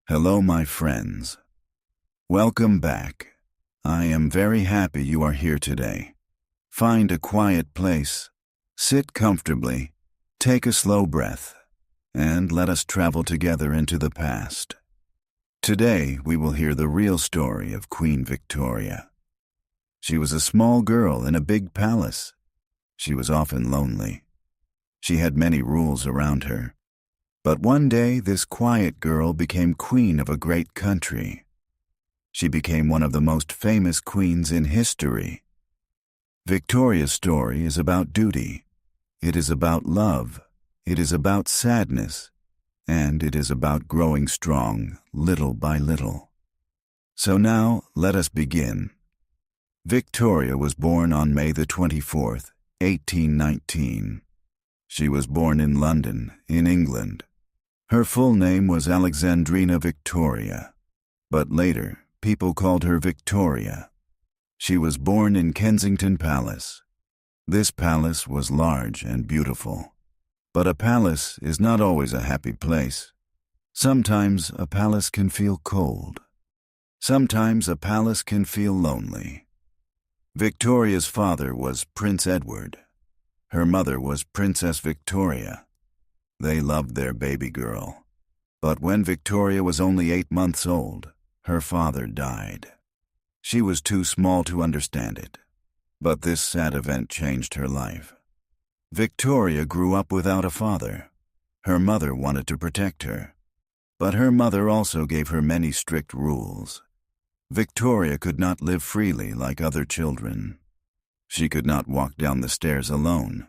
Hello, my friends. Welcome back. I am very happy you are here today. Find a quiet place, sit comfortably, take a slow breath, and let us travel together into the past. Today, we will hear the real story of Queen Victoria. She was a small girl in a big palace. She was often lonely. She had many rules around her. But one day, this quiet girl became queen of a great country. She became one of the most famous queens in history. Victoria's story is about duty. It is about love. It is about sadness. And it is about growing strong, little by little. So now, let us begin. Victoria was born on May the 24th, 1819. She was born in London, in England. Her full name was Alexandrina Victoria, but later people called her Victoria. She was born in Kensington Palace. This palace was large and beautiful. But a palace is not always a happy place. Sometimes a palace can feel cold. Sometimes a palace can feel lonely. Victoria's father was Prince Edward. Her mother was Princess Victoria. They loved their baby girl. But when Victoria was only 8 months old, her father died. She was too small to understand it. But this sad event changed her life. Victoria grew up without a father. Her mother wanted to protect her. But her mother also gave her many strict rules. Victoria could not live freely like other children. She could not walk down the stairs alone.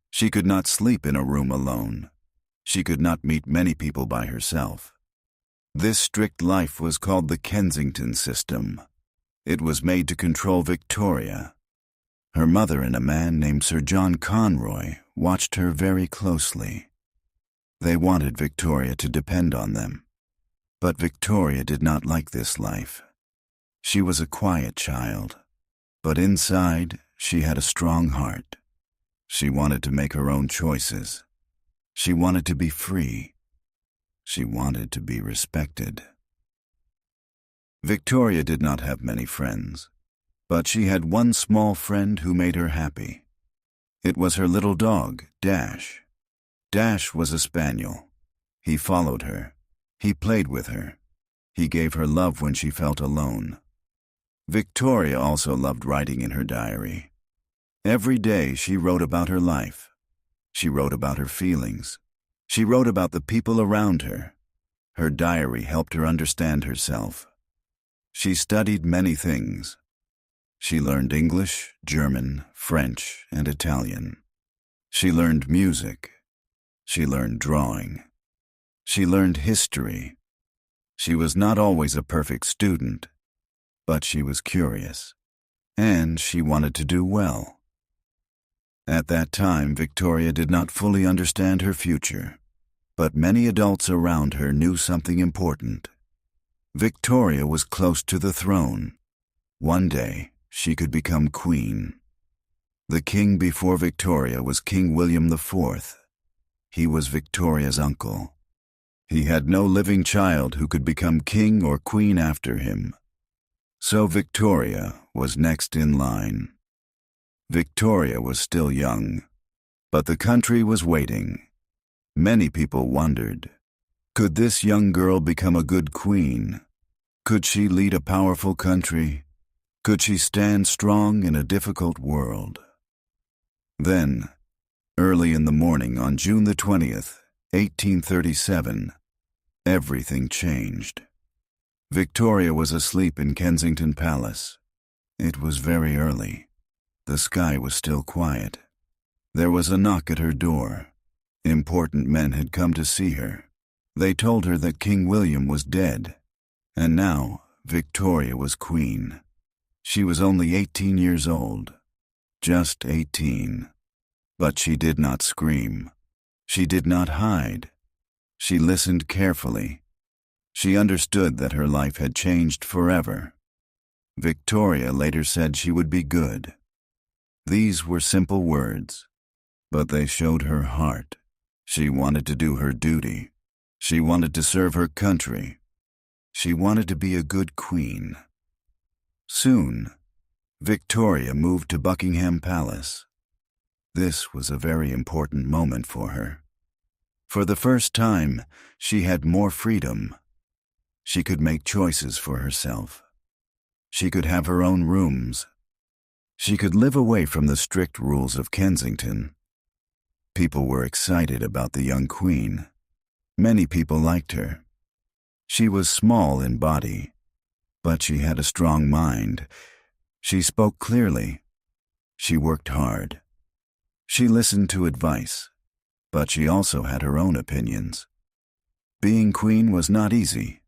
She could not sleep in a room alone. She could not meet many people by herself. This strict life was called the Kensington system. It was made to control Victoria. Her mother and a man named Sir John Conroy watched her very closely. They wanted Victoria to depend on them. But Victoria did not like this life. She was a quiet child, but inside she had a strong heart. She wanted to make her own choices. She wanted to be free. She wanted to be respected. Victoria did not have many friends, but she had one small friend who made her happy. It was her little dog, Dash. Dash was a spaniel. He followed her. He played with her. He gave her love when she felt alone. Victoria also loved writing in her diary. Every day she wrote about her life. She wrote about her feelings. She wrote about the people around her. Her diary helped her understand herself. She studied many things. She learned English, German, French, and Italian. She learned music. She learned drawing. She learned history. She was not always a perfect student, but she was curious, and she wanted to do well. At that time, Victoria did not fully understand her future, but many adults around her knew something important. Victoria was close to the throne. One day, she could become queen. The king before Victoria was King William IV. He was Victoria's uncle. He had no living child who could become king or queen after him. So Victoria was next in line. Victoria was still young, but the country was waiting. Many people wondered, could this young girl become a good queen? Could she lead a powerful country? Could she stand strong in a difficult world? Then, early in the morning on June the 20th, 1837, everything changed. Victoria was asleep in Kensington Palace. It was very early. The sky was still quiet. There was a knock at her door. Important men had come to see her. They told her that King William was dead, and now Victoria was queen. She was only 18 years old, just 18. But she did not scream. She did not hide. She listened carefully. She understood that her life had changed forever. Victoria later said she would be good. These were simple words, but they showed her heart. She wanted to do her duty. She wanted to serve her country. She wanted to be a good queen. Soon, Victoria moved to Buckingham Palace. This was a very important moment for her. For the first time, she had more freedom. She could make choices for herself. She could have her own rooms. She could live away from the strict rules of Kensington. People were excited about the young queen. Many people liked her. She was small in body, but she had a strong mind. She spoke clearly. She worked hard. She listened to advice, but she also had her own opinions. Being queen was not easy.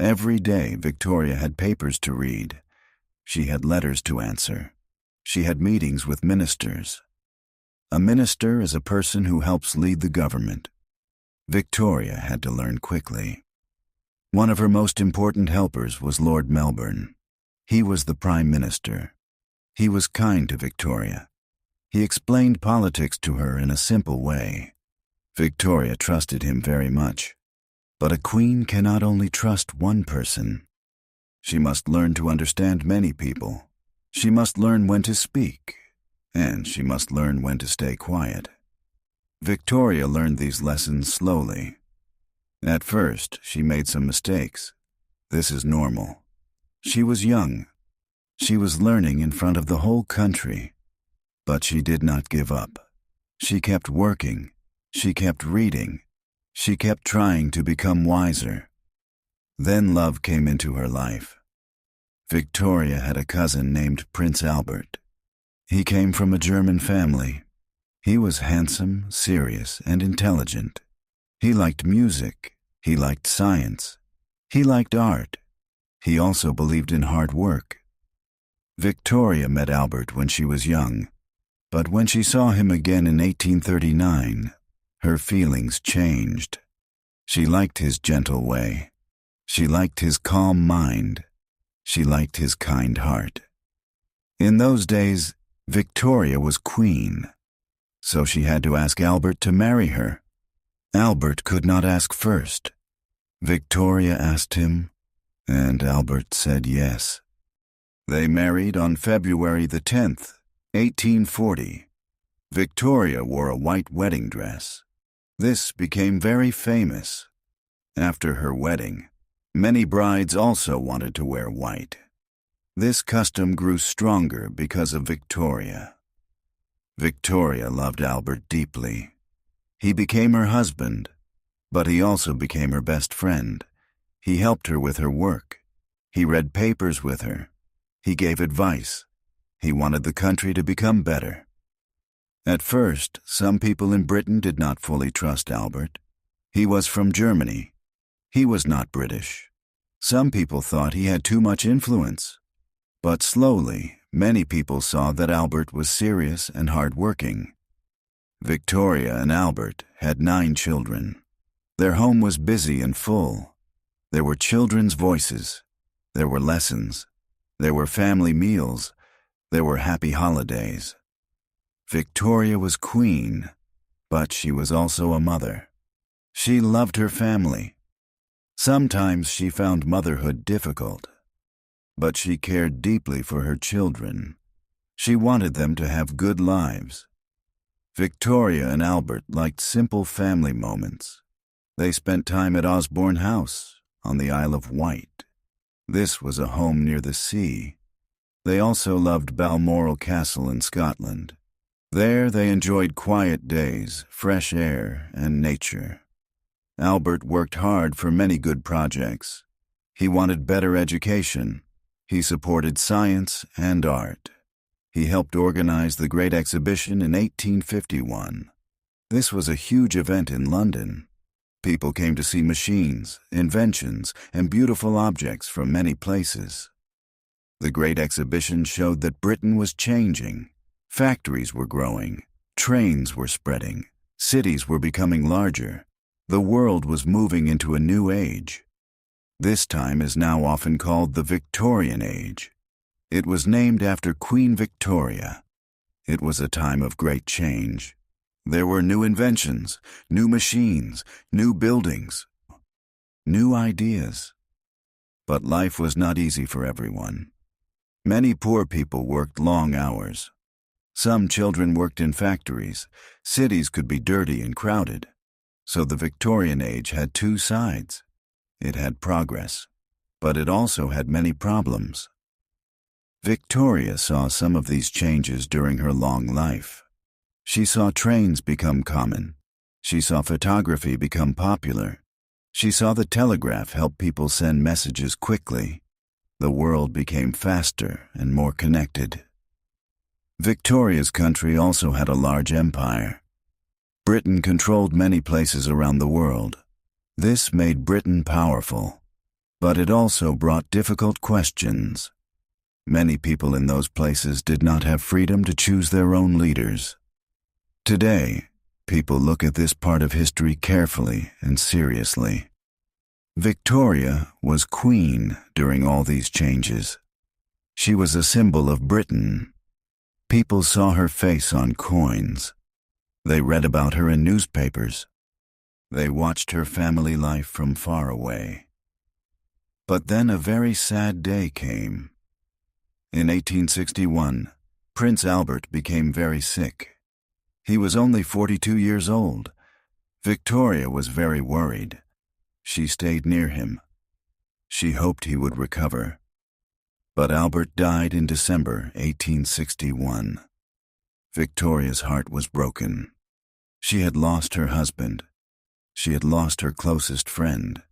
Every day, Victoria had papers to read. She had letters to answer. She had meetings with ministers. A minister is a person who helps lead the government. Victoria had to learn quickly. One of her most important helpers was Lord Melbourne. He was the Prime Minister. He was kind to Victoria. He explained politics to her in a simple way. Victoria trusted him very much. But a queen cannot only trust one person. She must learn to understand many people. She must learn when to speak, and she must learn when to stay quiet. Victoria learned these lessons slowly. At first, she made some mistakes. This is normal. She was young. She was learning in front of the whole country. But she did not give up. She kept working. She kept reading. She kept trying to become wiser. Then love came into her life. Victoria had a cousin named Prince Albert. He came from a German family. He was handsome, serious, and intelligent. He liked music. He liked science. He liked art. He also believed in hard work. Victoria met Albert when she was young, but when she saw him again in 1839, her feelings changed. She liked his gentle way. She liked his calm mind. She liked his kind heart. In those days, Victoria was queen, so she had to ask Albert to marry her. Albert could not ask first. Victoria asked him, and Albert said yes. They married on February the 10th, 1840. Victoria wore a white wedding dress. This became very famous. After her wedding, many brides also wanted to wear white. This custom grew stronger because of Victoria. Victoria loved Albert deeply. He became her husband, but he also became her best friend. He helped her with her work. He read papers with her. He gave advice. He wanted the country to become better. At first, some people in Britain did not fully trust Albert. He was from Germany. He was not British. Some people thought he had too much influence. But slowly, many people saw that Albert was serious and hard-working. Victoria and Albert had 9 children. Their home was busy and full. There were children's voices. There were lessons. There were family meals. There were happy holidays. Victoria was queen, but she was also a mother. She loved her family. Sometimes she found motherhood difficult, but she cared deeply for her children. She wanted them to have good lives. Victoria and Albert liked simple family moments. They spent time at Osborne House on the Isle of Wight. This was a home near the sea. They also loved Balmoral Castle in Scotland. There they enjoyed quiet days, fresh air, and nature. Albert worked hard for many good projects. He wanted better education. He supported science and art. He helped organize the Great Exhibition in 1851. This was a huge event in London. People came to see machines, inventions, and beautiful objects from many places. The Great Exhibition showed that Britain was changing. Factories were growing. Trains were spreading. Cities were becoming larger. The world was moving into a new age. This time is now often called the Victorian Age. It was named after Queen Victoria. It was a time of great change. There were new inventions, new machines, new buildings, new ideas. But life was not easy for everyone. Many poor people worked long hours. Some children worked in factories. Cities could be dirty and crowded. So the Victorian age had two sides. It had progress, but it also had many problems. Victoria saw some of these changes during her long life. She saw trains become common. She saw photography become popular. She saw the telegraph help people send messages quickly. The world became faster and more connected. Victoria's country also had a large empire. Britain controlled many places around the world. This made Britain powerful, but it also brought difficult questions. Many people in those places did not have freedom to choose their own leaders. Today, people look at this part of history carefully and seriously. Victoria was queen during all these changes. She was a symbol of Britain. People saw her face on coins. They read about her in newspapers. They watched her family life from far away. But then a very sad day came. In 1861, Prince Albert became very sick. He was only 42 years old. Victoria was very worried. She stayed near him. She hoped he would recover. But Albert died in December 1861. Victoria's heart was broken. She had lost her husband. She had lost her closest friend.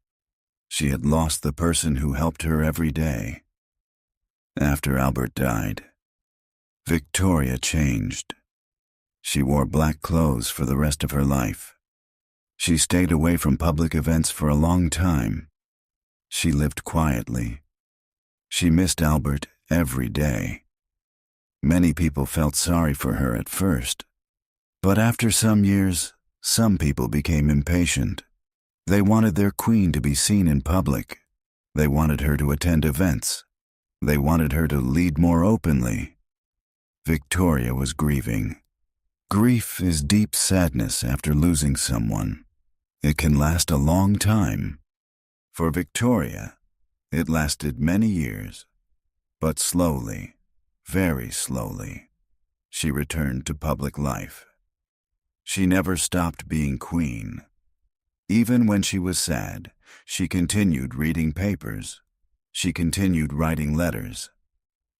She had lost the person who helped her every day. After Albert died, Victoria changed. She wore black clothes for the rest of her life. She stayed away from public events for a long time. She lived quietly. She missed Albert every day. Many people felt sorry for her at first, but after some years, some people became impatient. They wanted their queen to be seen in public. They wanted her to attend events. They wanted her to lead more openly. Victoria was grieving. Grief is deep sadness after losing someone. It can last a long time. For Victoria, it lasted many years, but slowly, very slowly, she returned to public life. She never stopped being queen. Even when she was sad, she continued reading papers. She continued writing letters.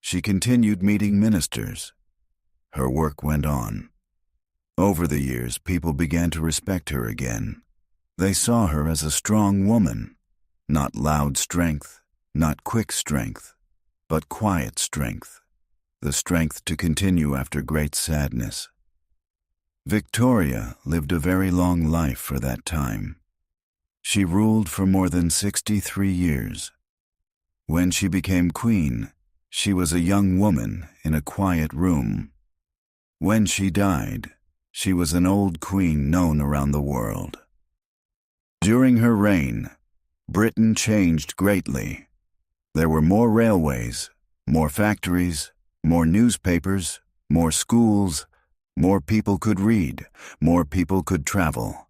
She continued meeting ministers. Her work went on. Over the years, people began to respect her again. They saw her as a strong woman, not loud strength, not quick strength, but quiet strength, the strength to continue after great sadness. Victoria lived a very long life for that time. She ruled for more than 63 years. When she became queen, she was a young woman in a quiet room. When she died, she was an old queen known around the world. During her reign, Britain changed greatly. There were more railways, more factories, more newspapers, more schools, more people could read, more people could travel.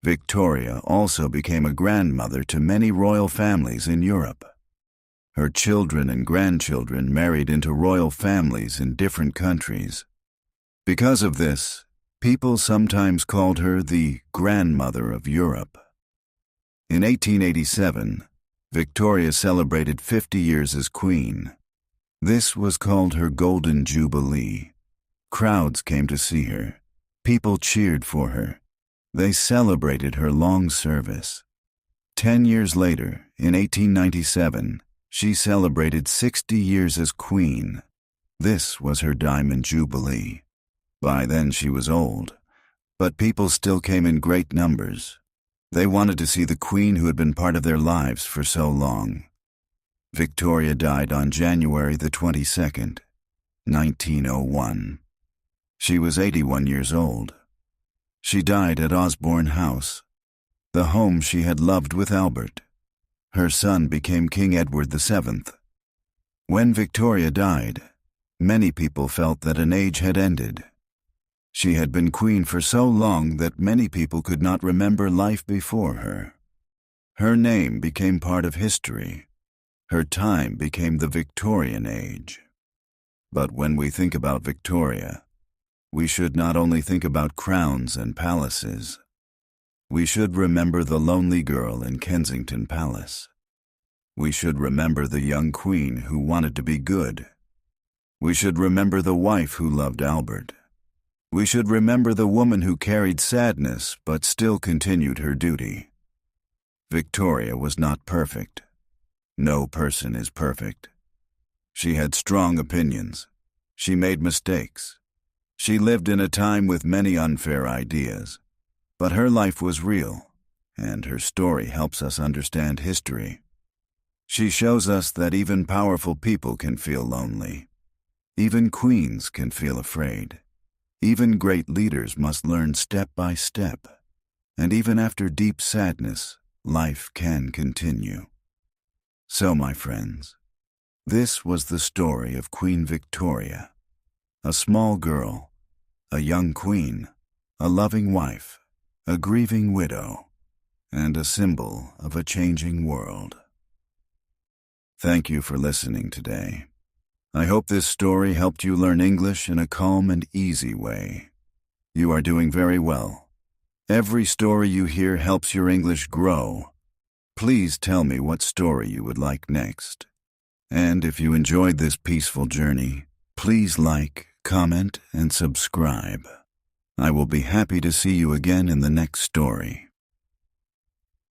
Victoria also became a grandmother to many royal families in Europe. Her children and grandchildren married into royal families in different countries. Because of this, people sometimes called her the grandmother of Europe. In 1887, Victoria celebrated 50 years as queen. This was called her Golden Jubilee. Crowds came to see her. People cheered for her. They celebrated her long service. 10 years later, in 1897, she celebrated 60 years as queen. This was her Diamond Jubilee. By then she was old, but people still came in great numbers. They wanted to see the queen who had been part of their lives for so long. Victoria died on January the 22nd, 1901. She was 81 years old. She died at Osborne House, the home she had loved with Albert. Her son became King Edward VII. When Victoria died, many people felt that an age had ended. She had been queen for so long that many people could not remember life before her. Her name became part of history. Her time became the Victorian Age. But when we think about Victoria, we should not only think about crowns and palaces. We should remember the lonely girl in Kensington Palace. We should remember the young queen who wanted to be good. We should remember the wife who loved Albert. We should remember the woman who carried sadness but still continued her duty. Victoria was not perfect. No person is perfect. She had strong opinions. She made mistakes. She lived in a time with many unfair ideas. But her life was real, and her story helps us understand history. She shows us that even powerful people can feel lonely. Even queens can feel afraid. Even great leaders must learn step by step. And even after deep sadness, life can continue. So, my friends, this was the story of Queen Victoria, a small girl, a young queen, a loving wife, a grieving widow, and a symbol of a changing world. Thank you for listening today. I hope this story helped you learn English in a calm and easy way. You are doing very well. Every story you hear helps your English grow. Please tell me what story you would like next. And if you enjoyed this peaceful journey, please like, comment, and subscribe. I will be happy to see you again in the next story.